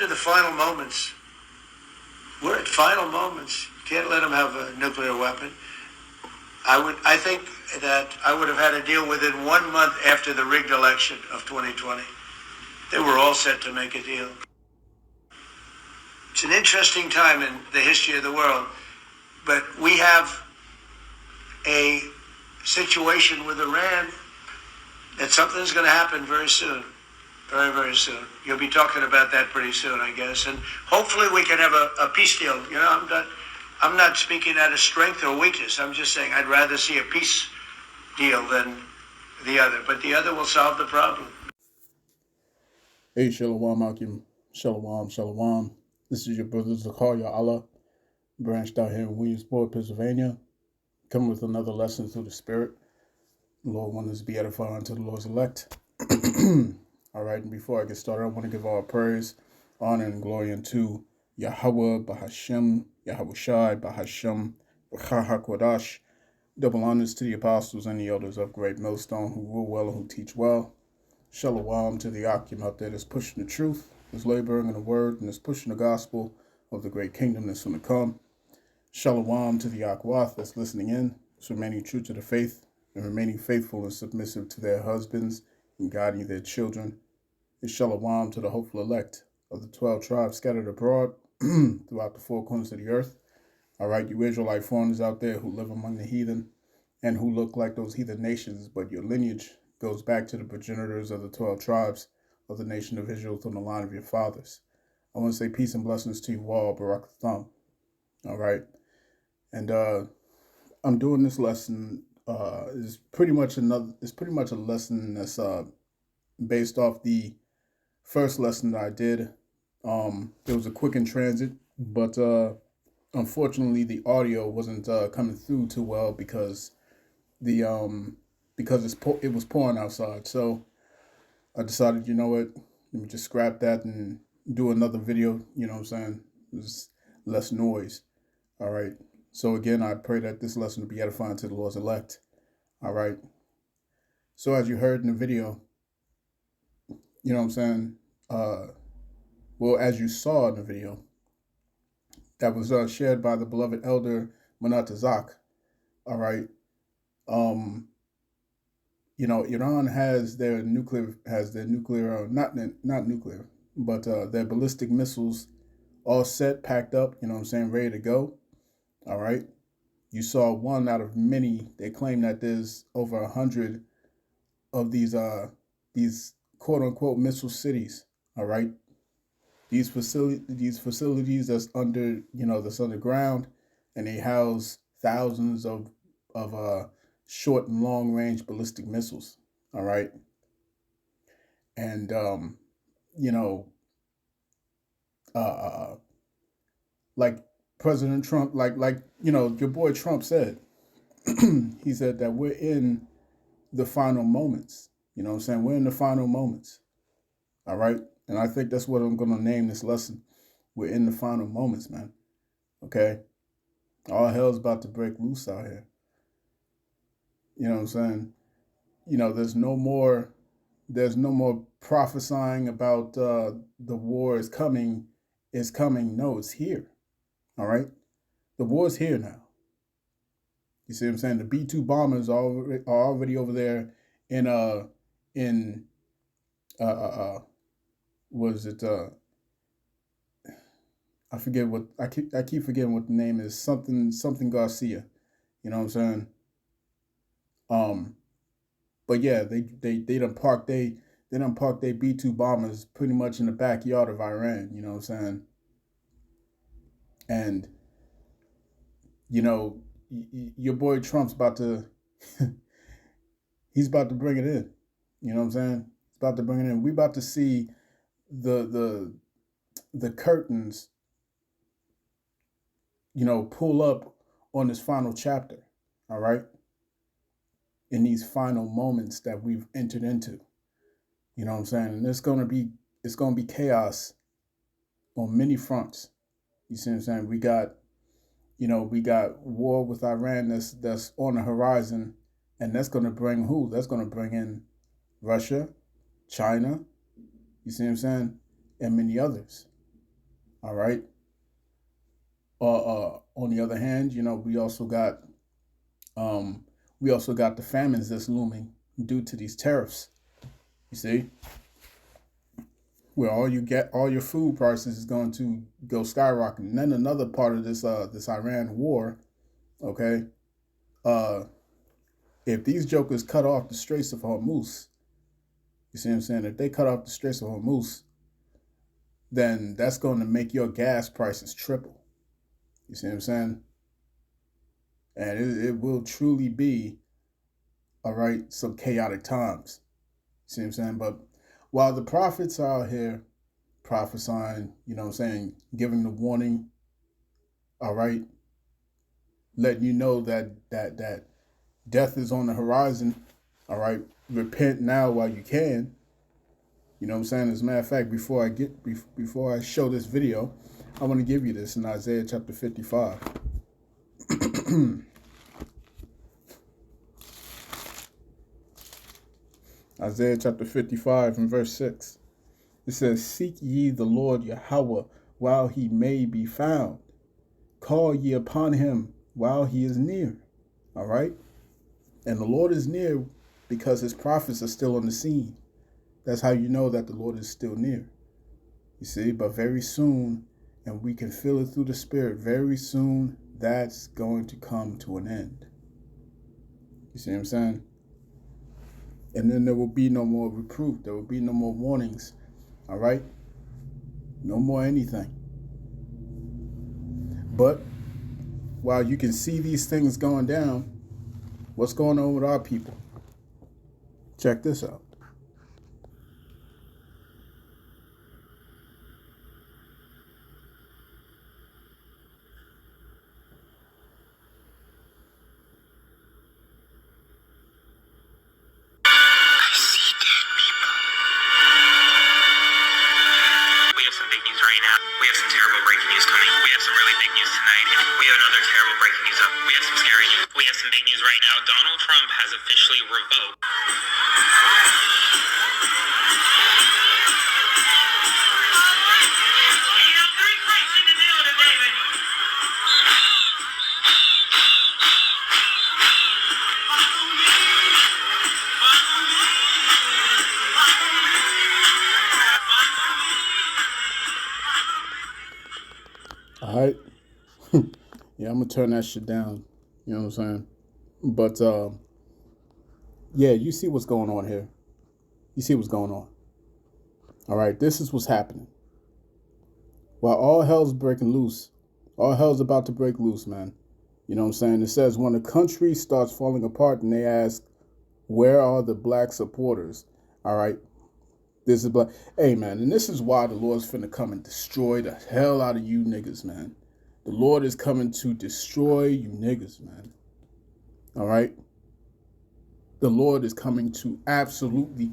the final moments. We're at final moments. Can't let them have a nuclear weapon. I think that I would have had a deal within 1 month after the rigged election of 2020. They were all set to make a deal. It's an interesting time in the history of the world, but we have a situation with Iran that something's going to happen very soon. Very, very soon. You'll be talking about that pretty soon, I guess. And hopefully we can have a peace deal. You know, I'm not speaking out of strength or weakness. I'm just saying I'd rather see a peace deal than the other. But the other will solve the problem. Hey, Shalom, Akim. Shalom, Shalom. This is your brother Zakar Allah, branched out here in Williamsport, Pennsylvania, coming with another lesson through the Spirit. The Lord wants us to be edified unto the Lord's elect. All right, and before I get started, I want to give all praise, honor, and glory unto Yahawah Bahashem Yahawashi Bahashem Yahawadah. Double honors to the apostles and the elders of Great Millstone who rule well and who teach well. Shalom to the Akim out there that's pushing the truth, that's laboring in the word, and that's pushing the gospel of the great kingdom that's going to come. Shalom to the Akwath that's listening in, that's remaining true to the faith and remaining faithful and submissive to their husbands and guiding their children. And shalom to the hopeful elect of the 12 tribes scattered abroad throughout the four corners of the earth. All right, you Israelite foreigners out there who live among the heathen and who look like those heathen nations, but your lineage goes back to the progenitors of the 12 tribes of the nation of Israel from the line of your fathers. I want to say peace and blessings to you all, Barak Thumb. All right, and I'm doing this lesson. It's pretty much a lesson that's based off the first lesson that I did. It was a quick in transit, but unfortunately the audio wasn't coming through too well because it was pouring outside. So I decided, you know what, let me just scrap that and do another video. You know what I'm saying? There's less noise. All right. So again, I pray that this lesson will be edifying to the Lord's elect. All right. So as you heard in the video, you know what I'm saying? Well, as you saw in the video, that was shared by the beloved elder Manatazak. All right. You know, Iran has their nuclear, not nuclear, but their ballistic missiles all set, packed up, you know what I'm saying, ready to go. All right. You saw one out of many. They claim that there's over 100 of these quote unquote missile cities. All right. These facilities that's under, that's underground, and they house thousands of short and long range ballistic missiles. All right. And, like President Trump, like your boy Trump said, he said that we're in the final moments. You know what I'm saying? We're in the final moments. All right. And I think that's what I'm going to name this lesson. We're in the final moments, man. Okay. All hell's about to break loose out here. You know what I'm saying? There's no more prophesying about the war is coming. No, it's here. All right. The war is here now. You see what I'm saying? The B-2 bombers are already over there what is it? I forget what I keep forgetting what the name is. Something Garcia. You know what I'm saying? But yeah, they done parked their B-2 bombers pretty much in the backyard of Iran. You know what I'm saying? And your boy Trump's about to he's about to bring it in. You know what I'm saying? He's about to bring it in. We about to see the curtains, pull up on this final chapter. All right. In these final moments that we've entered into. You know what I'm saying? And it's gonna be chaos on many fronts. You see what I'm saying? We got war with Iran that's on the horizon, and that's gonna bring who? That's gonna bring in Russia, China, you see what I'm saying? And many others. All right. On the other hand, we also got the famines that's looming due to these tariffs. You see, where all your food prices is going to go skyrocketing. And then another part of this Iran war, okay, if these jokers cut off the Straits of Hormuz, you see what I'm saying? If they cut off the Straits of Hormuz, then that's going to make your gas prices triple. You see what I'm saying? And it will truly be, all right, some chaotic times. You see what I'm saying? But while the prophets are out here prophesying, giving the warning, all right, letting you know that death is on the horizon, all right, repent now while you can. You know what I'm saying? As a matter of fact, before I show this video, I want to give you this in Isaiah chapter 55. Isaiah chapter 55 and verse 6. It says, "Seek ye the Lord Yahawah while he may be found. Call ye upon him while he is near." All right? And the Lord is near because his prophets are still on the scene. That's how you know that the Lord is still near. You see, but very soon, and we can feel it through the Spirit, very soon that's going to come to an end. You see what I'm saying? And then there will be no more reproof. There will be no more warnings. All right? No more anything. But while you can see these things going down, what's going on with our people? Check this out. All right. Yeah, I'm going to turn that shit down. You know what I'm saying? But, yeah, you see what's going on here. You see what's going on. All right, this is what's happening. While all hell's breaking loose, all hell's about to break loose, man. You know what I'm saying? It says when the country starts falling apart and they ask, where are the black supporters? All right. This is black. Hey, man, and this is why the Lord's finna come and destroy the hell out of you niggas, man. The Lord is coming to destroy you niggas, man. All right? The Lord is coming to absolutely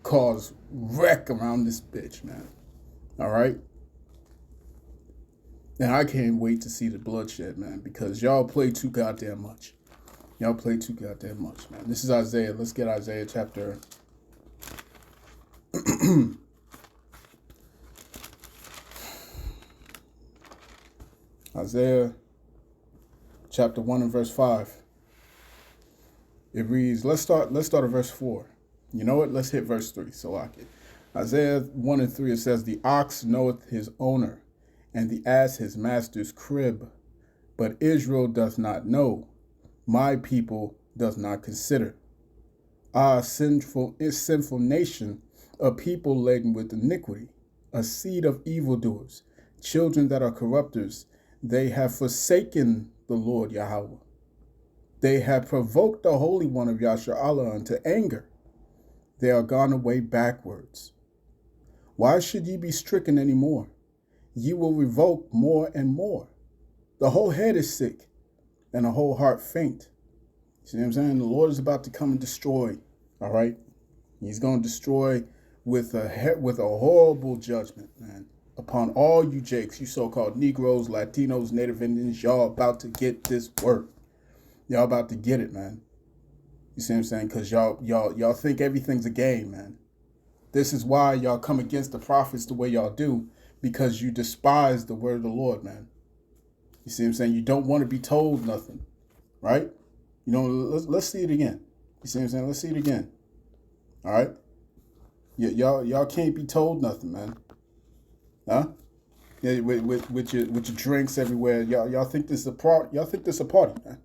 cause wreck around this bitch, man. All right? And I can't wait to see the bloodshed, man, because y'all play too goddamn much. Y'all play too goddamn much, man. This is Isaiah. Let's get Isaiah chapter... Isaiah chapter 1 and verse 5. It reads, let's start at verse 4. You know what? Let's hit verse 3. So I can. Isaiah 1 and 3, it says, "The ox knoweth his owner, and the ass his master's crib. But Israel doth not know. My people does not consider. Ah, sinful nation, a people laden with iniquity, a seed of evildoers, children that are corrupters. They have forsaken the Lord Yahawah. They have provoked the Holy One of Yasharallah unto anger. They are gone away backwards. Why should ye be stricken any more? Ye will revoke more and more. The whole head is sick, and the whole heart faint." See what I'm saying? The Lord is about to come and destroy. All right? He's going to destroy with a horrible judgment, man, upon all you jakes, you so-called Negroes, Latinos, Native Indians. Y'all about to get this work. Y'all about to get it, man. You see what I'm saying? Because y'all think everything's a game, man. This is why y'all come against the prophets the way y'all do, because you despise the word of the Lord, man. You see what I'm saying? You don't want to be told nothing, right? You know, let's see it again. You see what I'm saying? Let's see it again. All right? Y'all can't be told nothing, man. Huh? Yeah, with your drinks everywhere. Y'all think this is a party? Y'all think this is a party, man?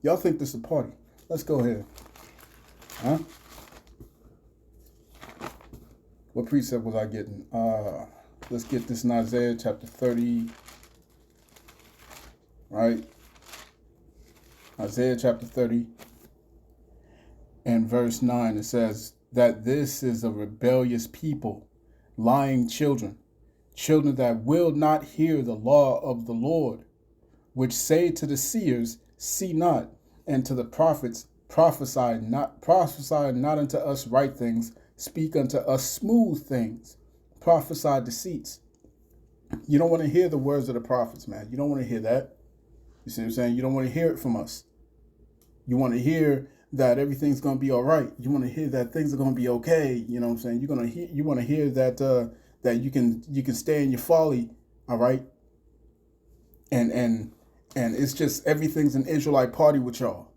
Y'all think this is a party? Let's go ahead. Huh? What precept was I getting? Let's get this in Isaiah chapter 30. Right? Isaiah chapter 30 and verse 9. It says that this is a rebellious people, lying children, children that will not hear the law of the Lord, which say to the seers, see not, and to the prophets, prophesy not unto us right things, speak unto us smooth things, prophesy deceits. You don't want to hear the words of the prophets, man. You don't want to hear that. You see what I'm saying? You don't want to hear it from us. You want to hear that everything's going to be all right. You want to hear that things are going to be okay. You know what I'm saying? You want to hear that that you can stay in your folly, all right? And it's just everything's an Israelite party with y'all.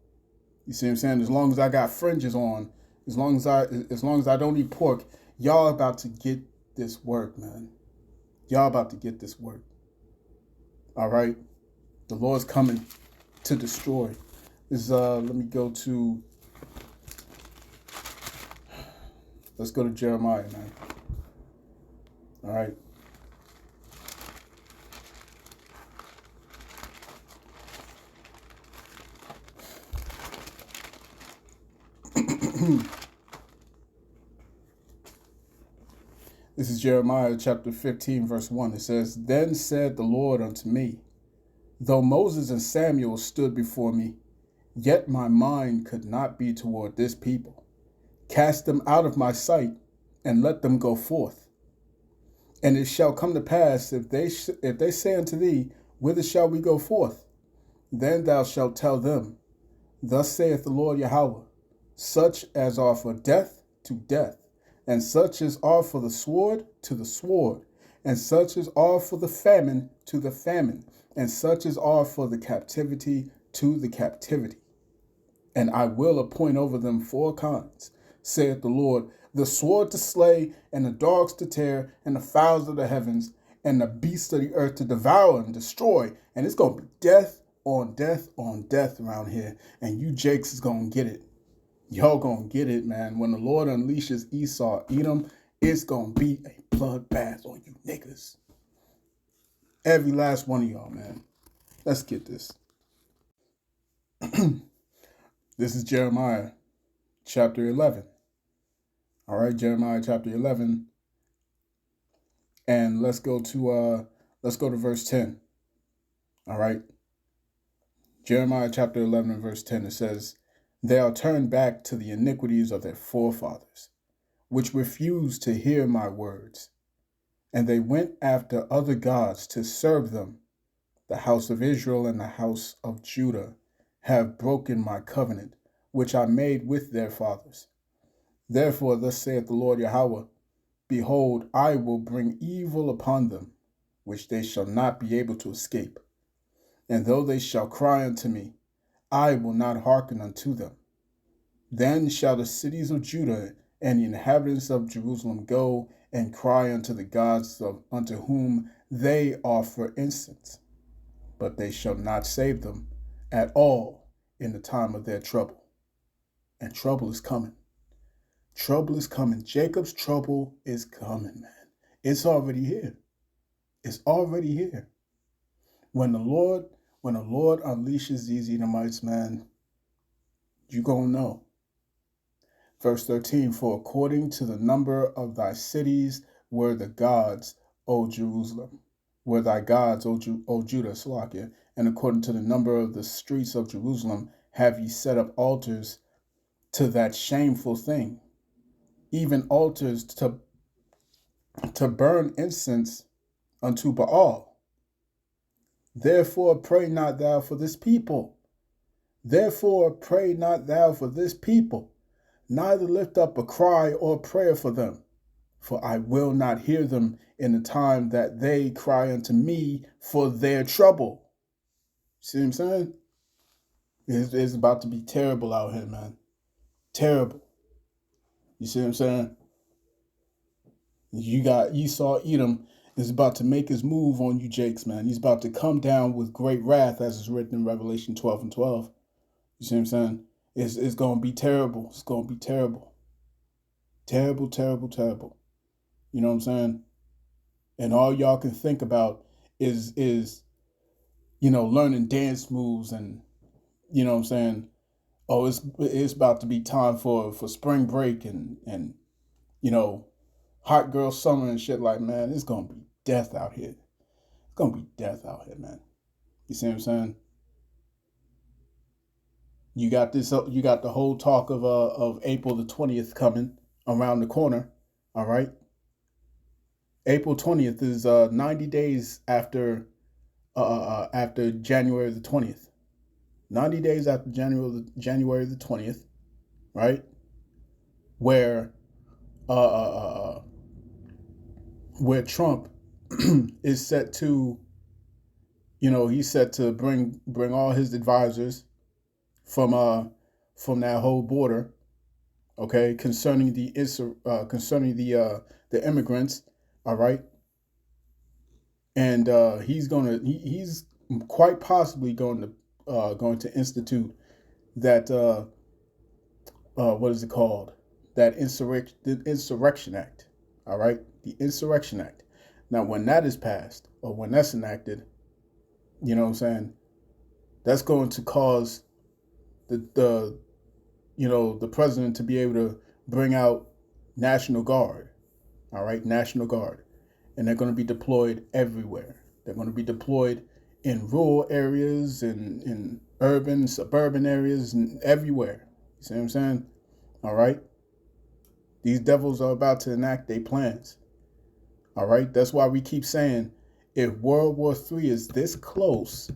You see what I'm saying? As long as I got fringes on, as long as I don't eat pork, y'all about to get this work, man. Y'all about to get this work. All right? The Lord's coming to destroy. This let me go to, let's go to Jeremiah, man. All right. This is Jeremiah chapter 15, verse 1. It says, then said the Lord unto me, though Moses and Samuel stood before me, yet my mind could not be toward this people. Cast them out of my sight, and let them go forth. And it shall come to pass, if they say unto thee, whither shall we go forth? Then thou shalt tell them, thus saith the Lord Yahawah, such as are for death, to death, and such as are for the sword, to the sword, and such as are for the famine, to the famine, and such as are for the captivity, to the captivity. And I will appoint over them 4 kinds, saith the Lord, the sword to slay, and the dogs to tear, and the fowls of the heavens, and the beasts of the earth to devour and destroy. And it's going to be death on death on death around here. And you Jakes is going to get it. Y'all going to get it, man. When the Lord unleashes Esau, Edom, it's going to be a bloodbath on you niggas. Every last one of y'all, man. Let's get this. This is Jeremiah chapter 11. All right, Jeremiah chapter 11. And let's go to verse 10. All right. Jeremiah chapter 11 and verse 10, it says, they are turned back to the iniquities of their forefathers, which refused to hear my words. And they went after other gods to serve them. The house of Israel and the house of Judah have broken my covenant, which I made with their fathers. Therefore, thus saith the Lord Yahawah, behold, I will bring evil upon them, which they shall not be able to escape. And though they shall cry unto me, I will not hearken unto them. Then shall the cities of Judah and the inhabitants of Jerusalem go and cry unto the gods unto whom they offer incense. But they shall not save them at all in the time of their trouble. And trouble is coming. Trouble is coming. Jacob's trouble is coming, man. It's already here. It's already here. When the Lord unleashes these Edomites, man, you gonna know. Verse 13, for according to the number of thy cities were the gods, O Jerusalem, were thy gods, O Judah, Salakia, and according to the number of the streets of Jerusalem have ye set up altars to that shameful thing, even altars to burn incense unto Baal. Therefore pray not thou for this people. Therefore pray not thou for this people, neither lift up a cry or prayer for them. For I will not hear them in the time that they cry unto me for their trouble. See what I'm saying? It's about to be terrible out here, man. Terrible. You see what I'm saying? You got Esau Edom is about to make his move on you, Jakes, man. He's about to come down with great wrath, as is written in Revelation 12 and 12. You see what I'm saying? It's going to be terrible. It's going to be terrible. Terrible, terrible, terrible. You know what I'm saying? And all y'all can think about is learning dance moves and, you know what I'm saying? Oh, it's about to be time for spring break and hot girl summer and shit. Like, man, it's going to be death out here. It's going to be death out here, man. You see what I'm saying? You got the whole talk of April the 20th coming around the corner. All right. April 20th is 90 days after January the 20th. 90 days after January the 20th, right? Where Trump is set to, he's set to bring all his advisors from that whole border, okay, concerning the immigrants, all right, and he's quite possibly going to institute that what is it called? That Insurrection Act, all right, the Insurrection Act. Now, when that is passed or when that's enacted, you know what I'm saying, that's going to cause the president to be able to bring out National Guard, all right, National Guard, and they're going to be deployed everywhere. They're going to be deployed in rural areas, in urban, suburban areas, and everywhere. You see what I'm saying? All right. These devils are about to enact their plans. All right. That's why we keep saying, if World War III is this close,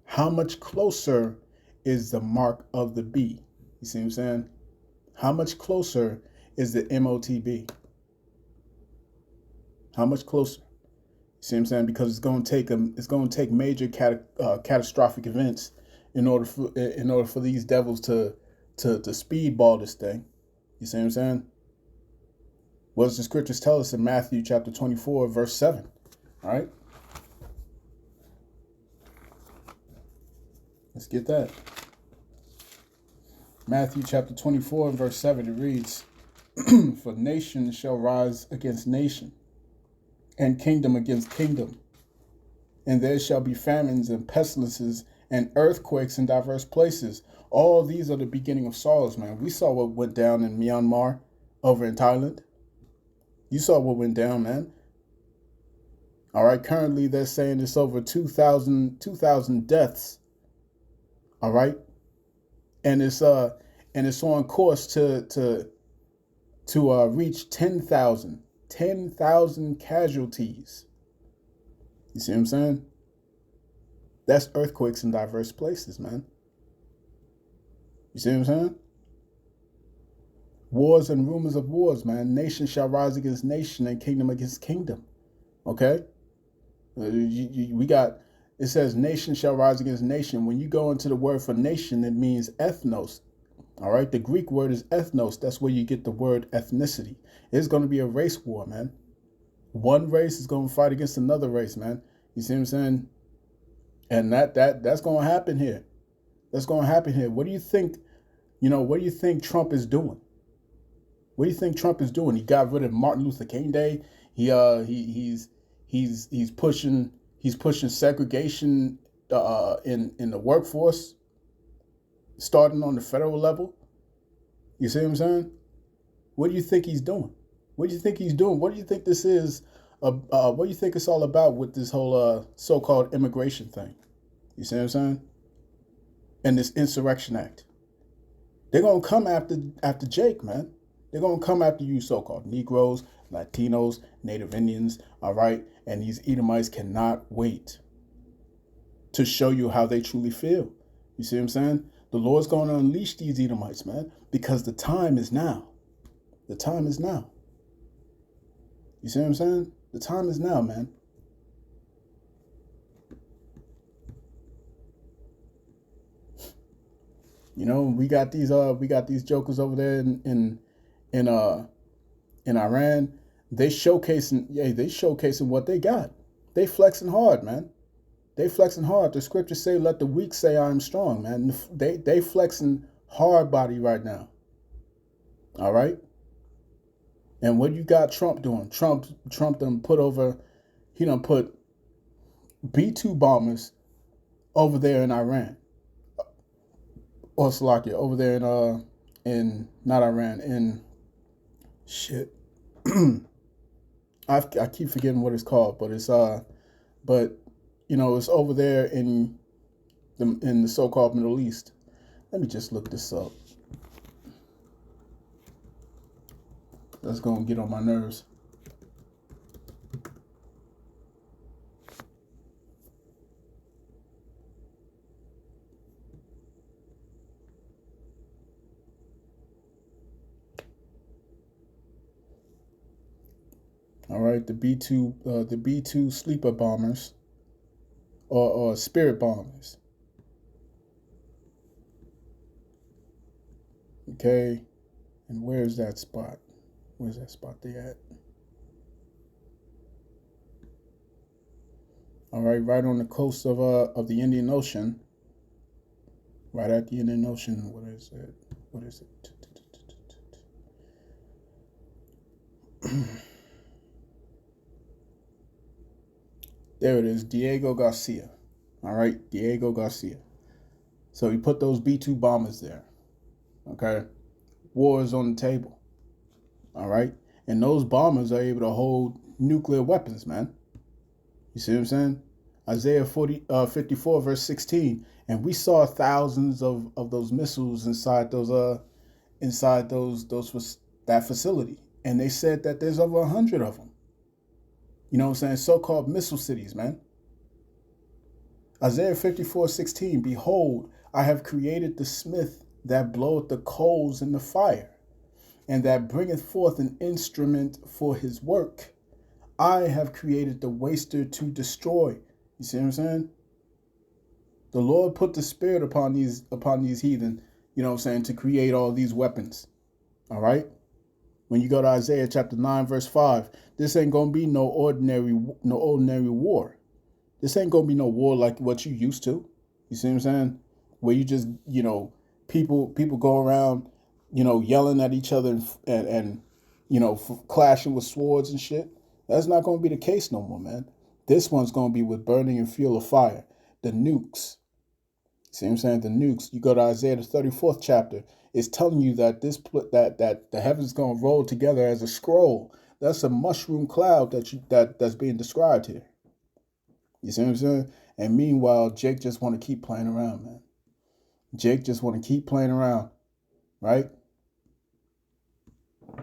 how much closer is the mark of the B? You see what I'm saying? How much closer is the MOTB? How much closer? You see what I'm saying? Because it's going to take major catastrophic events in order for these devils to speedball this thing. You see what I'm saying? What does the scriptures tell us in Matthew chapter 24, verse 7? All right. Let's get that. Matthew chapter 24, verse 7, it reads, For nation shall rise against nation, and kingdom against kingdom. And there shall be famines and pestilences and earthquakes in diverse places. All these are the beginning of sorrows, man. We saw what went down in Myanmar over in Thailand. You saw what went down, man. All right, currently they're saying it's over 2,000 deaths. All right. And it's on course to reach 10,000 casualties. You see what I'm saying? That's earthquakes in diverse places, man. You see what I'm saying? Wars and rumors of wars, man. Nation shall rise against nation and kingdom against kingdom. Okay? It says nation shall rise against nation. When you go into the word for nation, it means ethnos. All right? The Greek word is ethnos. That's where you get the word ethnicity. It's going to be a race war, man. One race is going to fight against another race, man. You see what I'm saying? And that's going to happen here. That's going to happen here. What do you think, what do you think Trump is doing? What do you think Trump is doing? He got rid of Martin Luther King Day. He's pushing segregation in the workforce, starting on the federal level. You see what I'm saying? What do you think he's doing? What do you think he's doing? What do you think this is? What do you think it's all about with this whole so-called immigration thing? You see what I'm saying? And this Insurrection Act. They're gonna come after Jake, man. They're gonna come after you, so-called Negroes, Latinos, Native Indians, all right? And these Edomites cannot wait to show you how they truly feel. You see what I'm saying? The Lord's going to unleash these Edomites, man, because the time is now. The time is now. You see what I'm saying? The time is now, man. You know, we got these jokers over there in Iran. They showcasing what they got. They flexing hard, man. They flexing hard. The scriptures say, "Let the weak say I am strong," man. They flexing hard body right now. All right. And what you got Trump doing? Trump done put B-2 bombers over there in Iran. Or Slovakia, over there in not Iran, in shit. I keep forgetting what it's called, but it's it's over there in the so-called Middle East. Let me just look this up. That's gonna get on my nerves. All right, the B-2 sleeper bombers, or spirit bombers. Okay, and where's that spot? Where's that spot they at? All right, right on the coast of the Indian Ocean. Right at the Indian Ocean. What is it? What is it? There it is, Diego Garcia. All right, Diego Garcia. So he put those B-2 bombers there. Okay, war is on the table. All right, and those bombers are able to hold nuclear weapons, man. You see what I'm saying? Isaiah 54 verse 16, and we saw thousands of those missiles inside that facility, and they said that there's over 100 of them. You know what I'm saying? So-called missile cities, man. Isaiah 54:16, behold, I have created the smith that bloweth the coals in the fire, and that bringeth forth an instrument for his work. I have created the waster to destroy. You see what I'm saying? The Lord put the spirit upon these heathen, you know what I'm saying, to create all these weapons. All right? When you go to Isaiah chapter 9, verse 5, this ain't gonna be no ordinary war. This ain't gonna be no war like what you used to. You see what I'm saying? Where you just, people go around, yelling at each other and clashing with swords and shit. That's not gonna be the case no more, man. This one's gonna be with burning and fuel of fire. The nukes. See what I'm saying? The nukes. You go to Isaiah the 34th chapter. It's telling you that that the heavens gonna roll together as a scroll. That's a mushroom cloud that's being described here. You see what I'm saying? And meanwhile, Jake just want to keep playing around, man. Jake just want to keep playing around, right?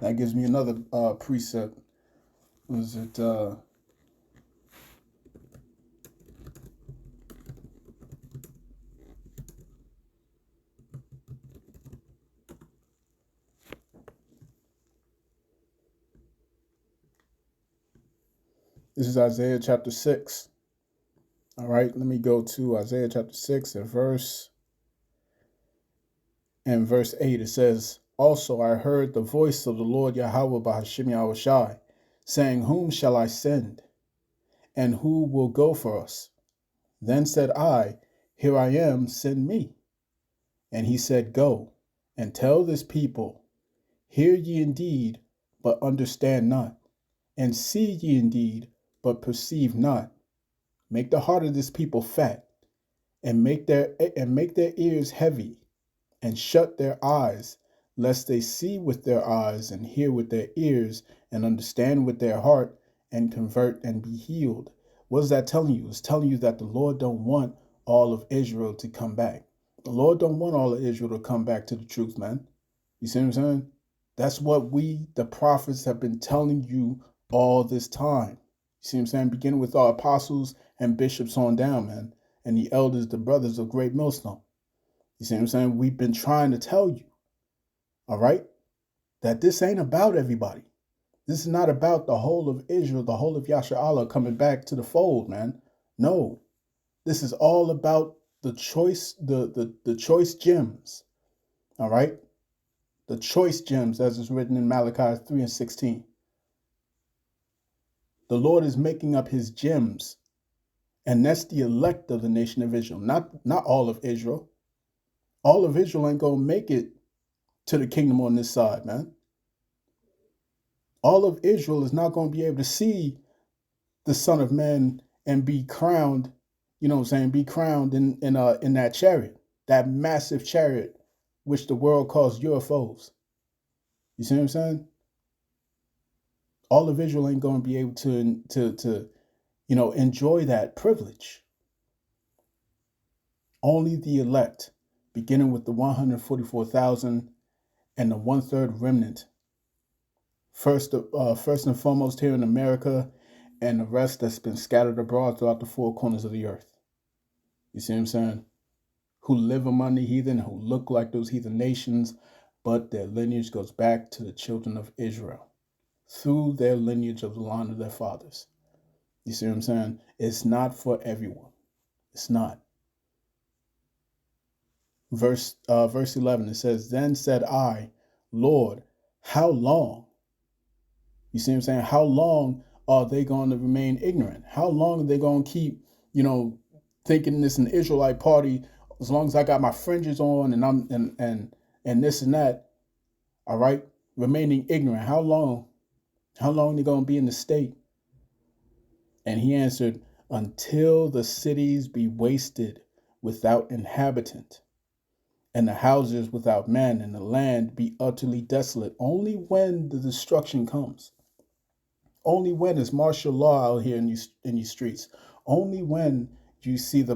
That gives me another precept. Was it? This is Isaiah chapter 6. All right, let me go to Isaiah chapter 6 and verse 8. It says, also I heard the voice of the Lord Yahawah Bahashem Yahawashi, saying, whom shall I send? And who will go for us? Then said I, here I am, send me. And he said, go, and tell this people, hear ye indeed, but understand not, and see ye indeed, but perceive not. Make the heart of this people fat, and make their ears heavy, and shut their eyes, lest they see with their eyes, and hear with their ears, and understand with their heart, and convert and be healed. What is that telling you? It's telling you that the Lord don't want all of Israel to come back. The Lord don't want all of Israel to come back to the truth, man. You see what I'm saying? That's what we, the prophets, have been telling you all this time. You see what I'm saying? Beginning with our apostles and bishops on down, man. And the elders, the brothers of Great Millstone. You see what I'm saying? We've been trying to tell you, all right, that this ain't about everybody. This is not about the whole of Israel, the whole of Yasharallah coming back to the fold, man. No, this is all about the choice, the choice gems. All right, the choice gems, as is written in Malachi 3:16. The Lord is making up his gems, and that's the elect of the nation of Israel, not all of Israel. All of Israel ain't gonna make it to the kingdom on this side, man. All of Israel is not going to be able to see the Son of Man and be crowned, you know what I'm saying, be crowned in that chariot, that massive chariot, which the world calls UFOs. You see what I'm saying? All of Israel ain't going to be able to enjoy that privilege. Only the elect, beginning with the 144,000 and the 1/3 remnant, first and foremost here in America, and the rest that's been scattered abroad throughout the four corners of the earth. You see what I'm saying? Who live among the heathen, who look like those heathen nations, but their lineage goes back to the children of Israel through their lineage of the line of their fathers. You see what I'm saying? It's not for everyone. It's not. Verse 11, it says, "Then said I, Lord, how long?" You see what I'm saying? How long are they going to remain ignorant? How long are they going to keep, thinking this an Israelite party? As long as I got my fringes on and I'm and this and that, all right, remaining ignorant. How long are they going to be in the state? And he answered, until the cities be wasted without inhabitant, and the houses without man, and the land be utterly desolate. Only when the destruction comes. Only when it's martial law out here in these streets. Only when you see the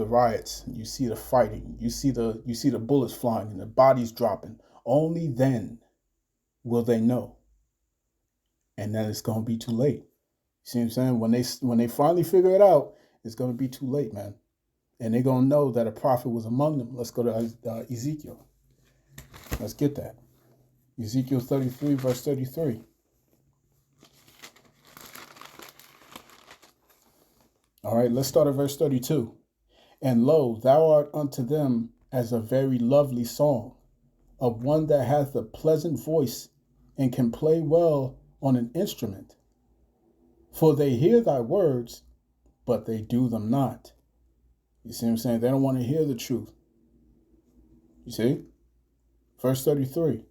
riots, you see the fighting, you see the bullets flying and the bodies dropping. Only then will they know. And then it's gonna be too late. You see what I'm saying? When they finally figure it out, it's gonna be too late, man. And they're gonna know that a prophet was among them. Let's go to Ezekiel. Let's get that. Ezekiel 33, verse 33. All right, let's start at verse 32. And lo, thou art unto them as a very lovely song, of one that hath a pleasant voice and can play well on an instrument. For they hear thy words, but they do them not. You see what I'm saying? They don't want to hear the truth. You see? Verse 33.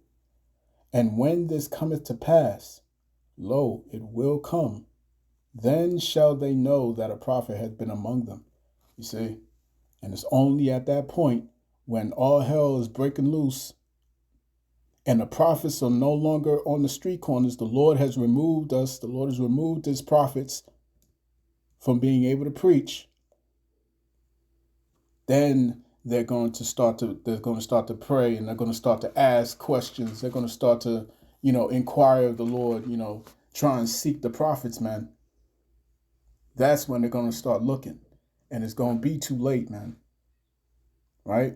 And when this cometh to pass, lo, it will come. Then shall they know that a prophet hath been among them. You see? And it's only at that point when all hell is breaking loose and the prophets are no longer on the street corners. The Lord has removed us. The Lord has removed his prophets from being able to preach. Then they're going to start to pray, and they're going to start to ask questions. They're going to start to, inquire of the Lord, try and seek the prophets, man. That's when they're going to start looking, and it's going to be too late, man. Right?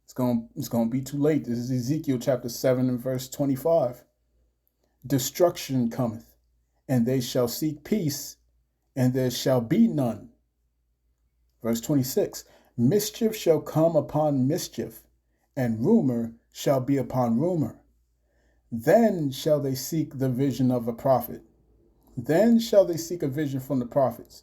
It's going to be too late. This is Ezekiel chapter 7 and verse 25. Destruction cometh, and they shall seek peace, and there shall be none. Verse 26. Mischief shall come upon mischief, and rumor shall be upon rumor. Then shall they seek the vision of a prophet. Then shall they seek a vision from the prophets.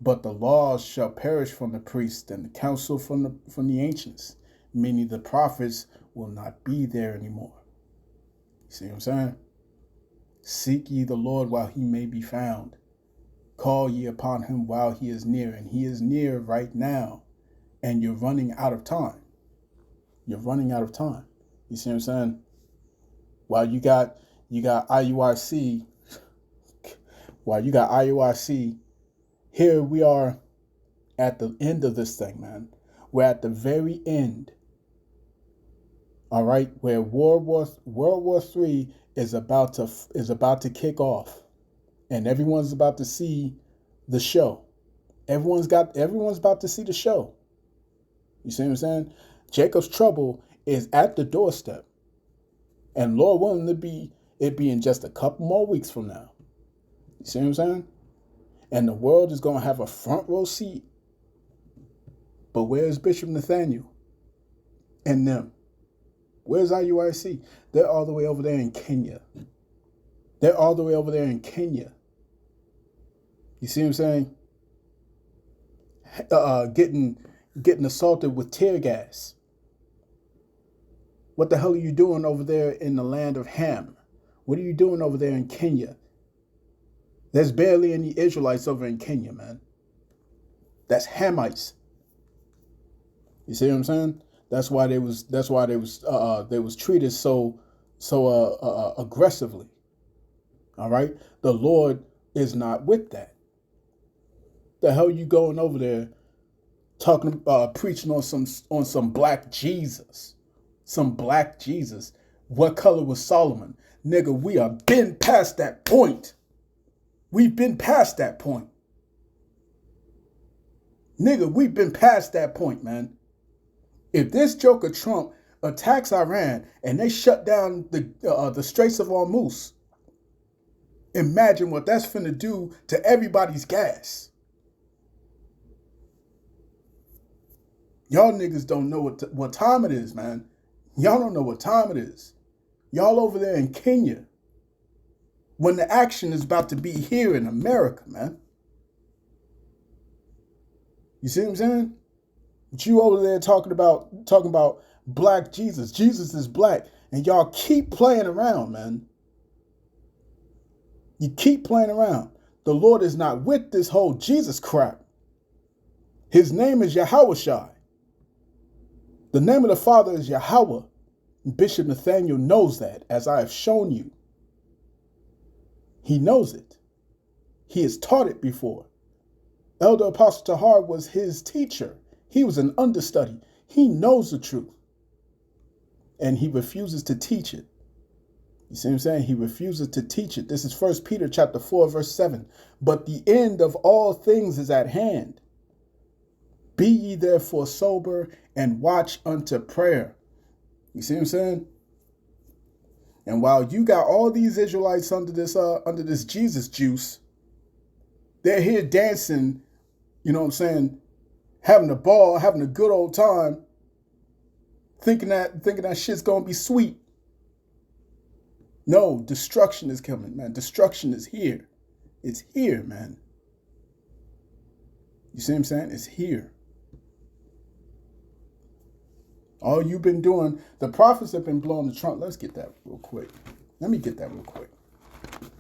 But the laws shall perish from the priests, and the counsel from the ancients, meaning the prophets will not be there anymore. See what I'm saying? Seek ye the Lord while he may be found. Call ye upon him while he is near, and he is near right now. And you're running out of time. You're running out of time. You see what I'm saying? While you got IUIC, here we are at the end of this thing, man. We're at the very end. All right, where World War III is about to kick off, and everyone's about to see the show. Everyone's about to see the show. You see what I'm saying? Jacob's trouble is at the doorstep, and Lord willing, It being just a couple more weeks from now. You see what I'm saying? And the world is going to have a front row seat. But where's Bishop Nathaniel and them? Where's IUIC? They're all the way over there in Kenya. They're all the way over there in Kenya. You see what I'm saying? Getting assaulted with tear gas. What the hell are you doing over there in the land of Ham? What are you doing over there in Kenya? There's barely any Israelites over in Kenya, man. That's Hamites. You see what I'm saying? That's why they was treated so aggressively. All right? The Lord is not with that. The hell you going over there talking preaching on some black Jesus? Some black Jesus. What color was Solomon? Nigga, we have been past that point. We've been past that point. Nigga, we've been past that point, man. If this joker Trump attacks Iran and they shut down the Straits of Hormuz, imagine what that's finna do to everybody's gas. Y'all niggas don't know what time it is, man. Y'all don't know what time it is. Y'all over there in Kenya when the action is about to be here in America, man. You see what I'm saying? But you over there talking about black Jesus. Jesus is black. And y'all keep playing around, man. You keep playing around. The Lord is not with this whole Jesus crap. His name is Yahawah. The name of the Father is Yahawah. Bishop Nathaniel knows that, as I have shown you. He knows it. He has taught it before. Elder Apostle Tahar was his teacher. He was an understudy. He knows the truth. And he refuses to teach it. You see what I'm saying? He refuses to teach it. This is 1 Peter chapter 4, verse 7. But the end of all things is at hand. Be ye therefore sober and watch unto prayer. You see what I'm saying? And while you got all these Israelites under this Jesus juice, they're here dancing, you know what I'm saying, having a ball, having a good old time, thinking that shit's gonna be sweet. No, destruction is coming, man. Destruction is here. It's here, man. You see what I'm saying? It's here. All you've been doing, the prophets have been blowing the trumpet. Let's get that real quick. Let me get that real quick.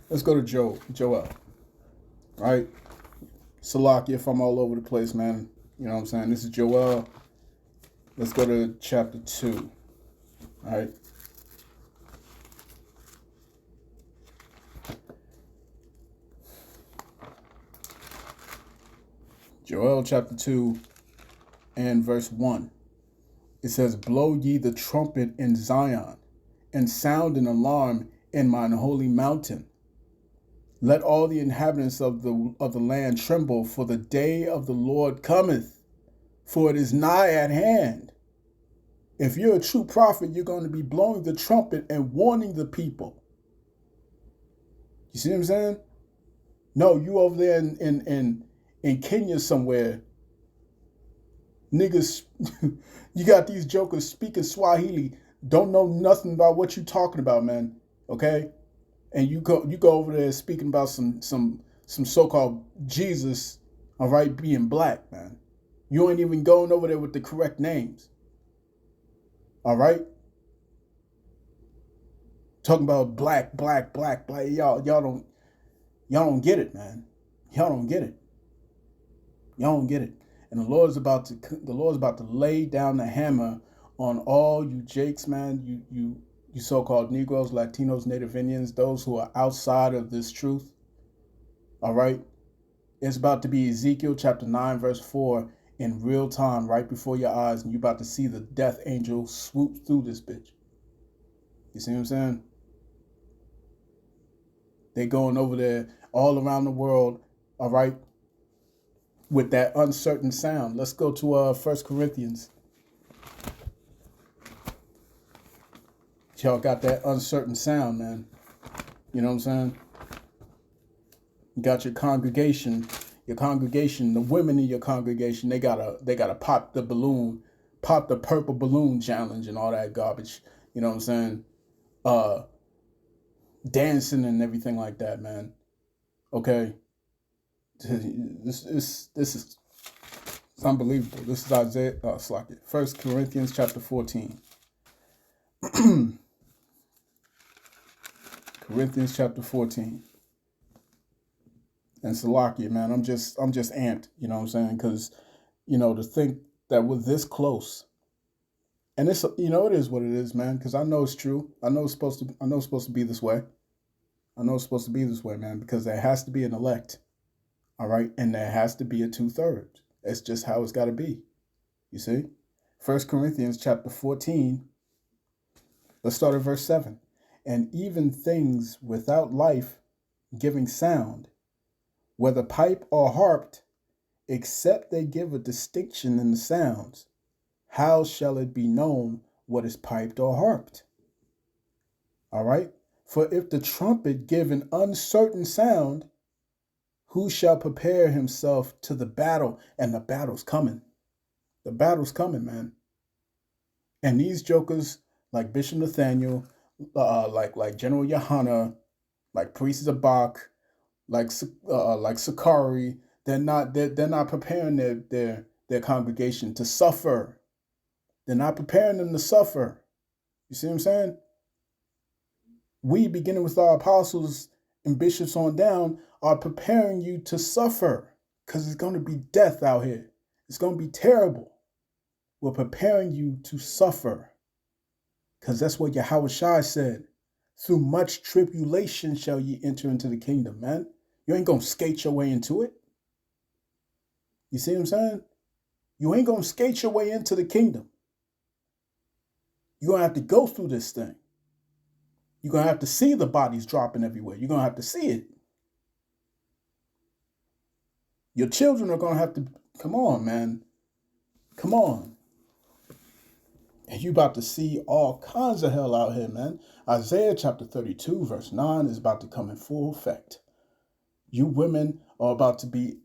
Let's go to Joel. All right? Salaki, if I'm all over the place, man. You know what I'm saying? This is Joel. Let's go to chapter 2. All right? Joel chapter 2 and verse 1. It says, blow ye the trumpet in Zion, and sound an alarm in mine holy mountain. Let all the inhabitants of the land tremble, for the day of the Lord cometh, for it is nigh at hand. If you're a true prophet, you're going to be blowing the trumpet and warning the people. You see what I'm saying? No, you over there in Kenya somewhere, niggas, you got these jokers speaking Swahili, don't know nothing about what you talking about, man. Okay? And you go over there speaking about some so-called Jesus, all right, being black, man. You ain't even going over there with the correct names. All right? Talking about black. Y'all don't get it, man. Y'all don't get it. Y'all don't get it. And the Lord's about to lay down the hammer on all you jakes, man, you so-called Negroes, Latinos, Native Indians, those who are outside of this truth. All right? It's about to be Ezekiel chapter 9, verse 4 in real time, right before your eyes, and you're about to see the death angel swoop through this bitch. You see what I'm saying? They going over there all around the world, all right, with that uncertain sound. Let's go to 1 Corinthians. Y'all got that uncertain sound, man. You know what I'm saying? You got your congregation, the women in your congregation, they gotta pop the balloon, pop the purple balloon challenge and all that garbage. You know what I'm saying? Dancing and everything like that, man. Okay. This is it's unbelievable. This is Isaiah, Slack it. 1 Corinthians chapter 14. Corinthians chapter 14. And Salakia, man, I'm just amped, you know what I'm saying? Because, you know, to think that we're this close, and it's, you know, it is what it is, man. Because I know it's true. I know it's supposed to be this way. I know it's supposed to be this way, man. Because there has to be an elect, all right, and there has to be a 2/3. It's just how it's got to be. You see, 1 Corinthians chapter 14. Let's start at verse 7. And even things without life, giving sound, whether pipe or harped, except they give a distinction in the sounds, how shall it be known what is piped or harped? All right. For if the trumpet give an uncertain sound, who shall prepare himself to the battle? And the battle's coming. The battle's coming, man. And these jokers, like Bishop Nathaniel, like General Yohana, like Priest Zabak, like Sakari, they're not preparing their congregation to suffer. They're not preparing them to suffer. You see what I'm saying? We, beginning with our apostles and bishops on down, are preparing you to suffer, because it's going to be death out here. It's going to be terrible. We're preparing you to suffer, because that's what Yahawah said. Through much tribulation shall ye enter into the kingdom, man. You ain't going to skate your way into it. You see what I'm saying? You ain't going to skate your way into the kingdom. You're going to have to go through this thing. You're going to have to see the bodies dropping everywhere. You're going to have to see it. Your children are going to have to, come on, man. Come on. And you about to see all kinds of hell out here, man. Isaiah chapter 32, verse 9 is about to come in full effect. You women are about to be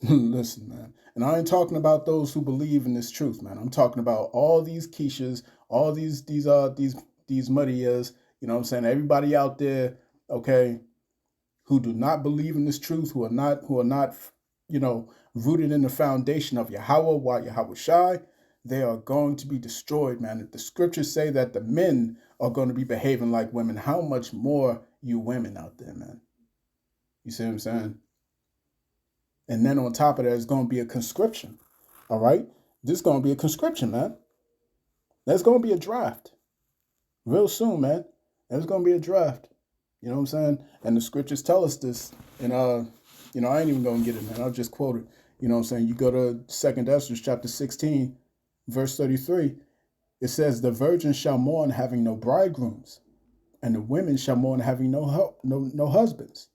listen, man. And I ain't talking about those who believe in this truth, man. I'm talking about all these Keishas, all these Marias, you know what I'm saying? Everybody out there, okay, who do not believe in this truth, who are not, you know, rooted in the foundation of Yahawah, Yahawashi, they are going to be destroyed, man. If the scriptures say that the men are going to be behaving like women, how much more you women out there, man? You see what I'm saying? And then on top of that, it's going to be a conscription. All right? This is going to be a conscription, man. There's going to be a draft. Real soon, man. There's going to be a draft. You know what I'm saying? And the scriptures tell us this. And, you know, I ain't even going to get it, man. I'll just quote it. You know what I'm saying? You go to 2 Esther chapter 16, verse 33. It says, the virgin shall mourn having no bridegrooms, and the women shall mourn having no husbands.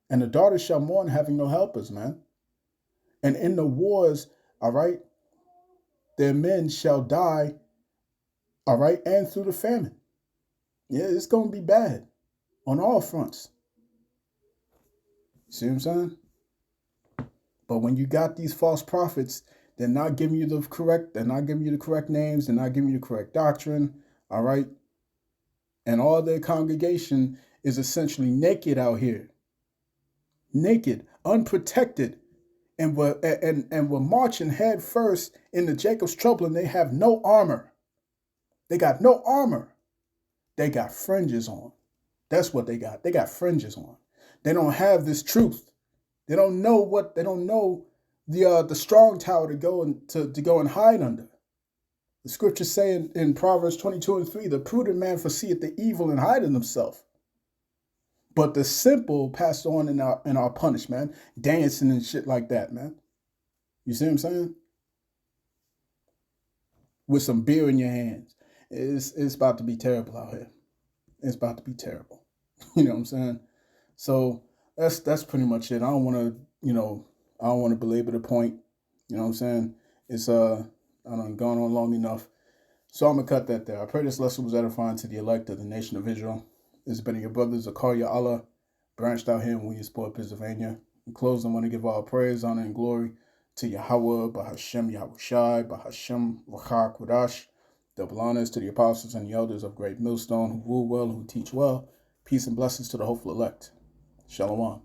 And the daughters shall mourn having no helpers, man. And in the wars, all right, their men shall die, all right, and through the famine. Yeah, it's going to be bad on all fronts. See what I'm saying? But when you got these false prophets, they're not giving you the correct names, they're not giving you the correct doctrine, all right? And all their congregation is essentially naked out here. Naked, unprotected, and we're marching head first into Jacob's trouble, and they have no armor. They got no armor. They got fringes on. That's what they got. They got fringes on. They don't have this truth. They don't know the strong tower to go and hide under. The scriptures say in Proverbs 22:3, the prudent man foreseeth the evil and hideth himself. But the simple pass on in our punish, man. Dancing and shit like that, man. You see what I'm saying? With some beer in your hands. It's about to be terrible out here. It's about to be terrible. You know what I'm saying? So that's pretty much it. I don't want to belabor the point. You know what I'm saying? It's I done gone on long enough. So I'm going to cut that there. I pray this lesson was edifying to the elect of the nation of Israel. This has been your brother Zakaria Allah, branched out here in Williamsport, Pennsylvania. In closing, I want to give all praise, honor, and glory to Yahawah Bahashem Yahawashi, Bahashem Yahawadah. Double honors to the apostles and the elders of Great Millstone who rule well, who teach well. Peace and blessings to the hopeful elect. Shalom.